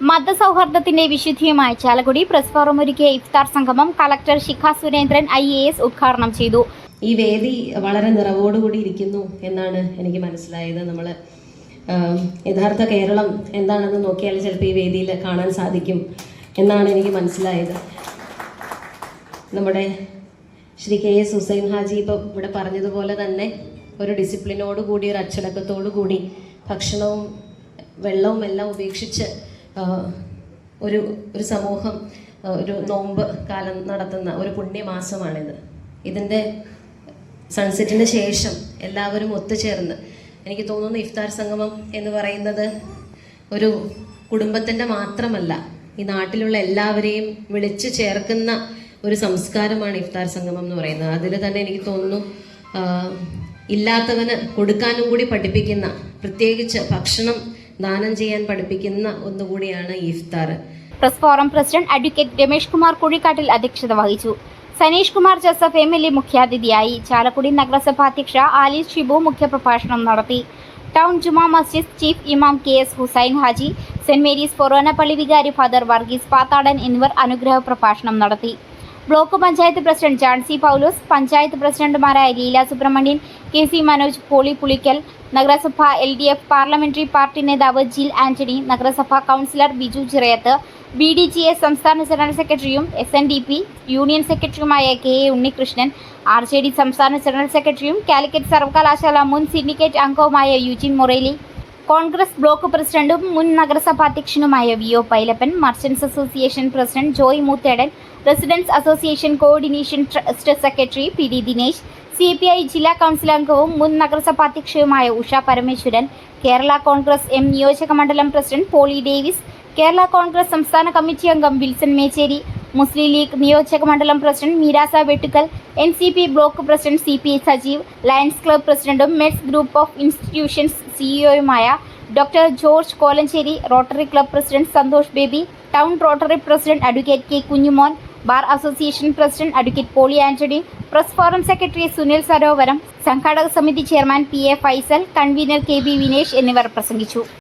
മതസൗഹാർദ്ദത്തിന്റെ വിശുദ്ധിയുമായി Chalakudy press forum ഒരുക്കിയ ഇഫ്താർ സംഗമം collector Shikha Surendran IAS ഉദ്ഘാടനം ചെയ്തു. ഈ വേദി വളരെ നിറവോടുകൂടി ഇരിക്കുന്നു എന്നാണ് എനിക്ക് മനസ്സിലായത്. നമ്മൾ യഥാർത്ഥ കേരളം എന്താണെന്ന് നോക്കിയാൽ ചിലപ്പോൾ ഈ വേദിയിൽ കാണാൻ സാധിക്കും എന്നാണ് എനിക്ക് മനസ്സിലായത്. നമ്മുടെ ശ്രീ KS ഹുസൈൻ ഹാജി ഇപ്പോൾ ഇവിടെ പറഞ്ഞതുപോലെ തന്നെ ഒരു ഡിസിപ്ലിനോടുകൂടി, ഒരു അച്ചടക്കത്തോടു കൂടി ഭക്ഷണവും വെള്ളവും എല്ലാം ഉപേക്ഷിച്ച് ഒരു സമൂഹം ഒരു നോമ്പ് കാലം നടത്തുന്ന ഒരു പുണ്യമാസമാണിത്. ഇതിൻ്റെ സൺസെറ്റിന് ശേഷം എല്ലാവരും ഒത്തുചേർന്ന്, എനിക്ക് തോന്നുന്നു ഇഫ്താർ സംഗമം എന്ന് പറയുന്നത് ഒരു കുടുംബത്തിൻ്റെ മാത്രമല്ല, ഈ നാട്ടിലുള്ള എല്ലാവരെയും വിളിച്ചു ചേർക്കുന്ന ഒരു സംസ്കാരമാണ് ഇഫ്താർ സംഗമം എന്ന് പറയുന്നത്. അതിൽ തന്നെ എനിക്ക് തോന്നുന്നു ഇല്ലാത്തവന് കൊടുക്കാനും കൂടി പഠിപ്പിക്കുന്ന, പ്രത്യേകിച്ച് ഭക്ഷണം ദാനം ചെയ്യാൻ പഠിപ്പിക്കുന്ന ഒന്നുകൂടിയാണ് ഇഫ്താർ. Press forum president advocate Ramesh Kumar Kuzhikkattil അധ്യക്ഷത വഹിച്ചു. സനീഷ് കുമാർ ജോസഫ് MLA മുഖ്യാതിഥിയായി. ചാലക്കുടി നഗരസഭ അധ്യക്ഷ ആലിസ് ഷിബു മുഖ്യപ്രഭാഷണം നടത്തി. ടൗൺ ജുമാ മസ്ജിദ് ചീഫ് ഇമാം KS Hussain Haji, saint Mary's ഫൊറോന പള്ളി വികാരി ഫാദർ വർഗീസ് പാത്താടൻ എന്നിവർ അനുഗ്രഹ പ്രഭാഷണം നടത്തി. ബ്ലോക്ക് പഞ്ചായത്ത് പ്രസിഡന്റ് ജാൻസി പൗലോസ്, പഞ്ചായത്ത് പ്രസിഡന്റുമാരായ ലീല സുബ്രഹ്മണ്യൻ, KC മനോജ്, പോളി പുളിക്കൽ, നഗരസഭ LDF പാർലമെന്ററി പാർട്ടി നേതാവ് ജിൽ ആന്റണി, നഗരസഭാ കൗൺസിലർ ബിജു ചിറയത്ത്, BDGS സംസ്ഥാന ജനറൽ സെക്രട്ടറിയും SNDP യൂണിയൻ സെക്രട്ടറിയുമായ KA ഉണ്ണികൃഷ്ണൻ, RJD സംസ്ഥാന ജനറൽ സെക്രട്ടറിയും കാലിക്കറ്റ് സർവകലാശാല മുൻ സിൻഡിക്കേറ്റ് അംഗവുമായ യുജിൻ മൊറേലി, കോൺഗ്രസ് ബ്ലോക്ക് പ്രസിഡന്റും മുൻ നഗരസഭാ അധ്യക്ഷനുമായ VO Pailappan, merchants association president Joy Moothedan, residents association coordination trust secretary PD Dinesh, CPI ജില്ലാ കൗൺസിൽ അംഗവും മുൻ നഗരസഭാ അധ്യക്ഷയുമായ ഉഷ പരമേശ്വരൻ, കേരള കോൺഗ്രസ് M നിയോജക മണ്ഡലം പ്രസിഡന്റ് പോളി ഡേവിസ്, കേരള കോൺഗ്രസ് സംസ്ഥാന കമ്മിറ്റി അംഗം വിൽസൺ മേച്ചേരി, മുസ്ലിം ലീഗ് നിയോജക മണ്ഡലം president Meerasa Vettukkal, NCP block president CP Sajeev, Lions club പ്രസിഡന്റും മെഡ്സ് ഗ്രൂപ്പ് ഓഫ് ഇൻസ്റ്റിറ്റ്യൂഷൻസ് CEOയുമായ doctor George Kolenchery, Rotary club president Santhosh Baby, town Rotary president advocate K Kunjumon, bar association president advocate Poly Antony, press forum secretary Sunil Sarovaram, സംഘാടക സമിതി chairman PA Faisal, convener KB Vinesh എന്നിവർ പ്രസംഗിച്ചു.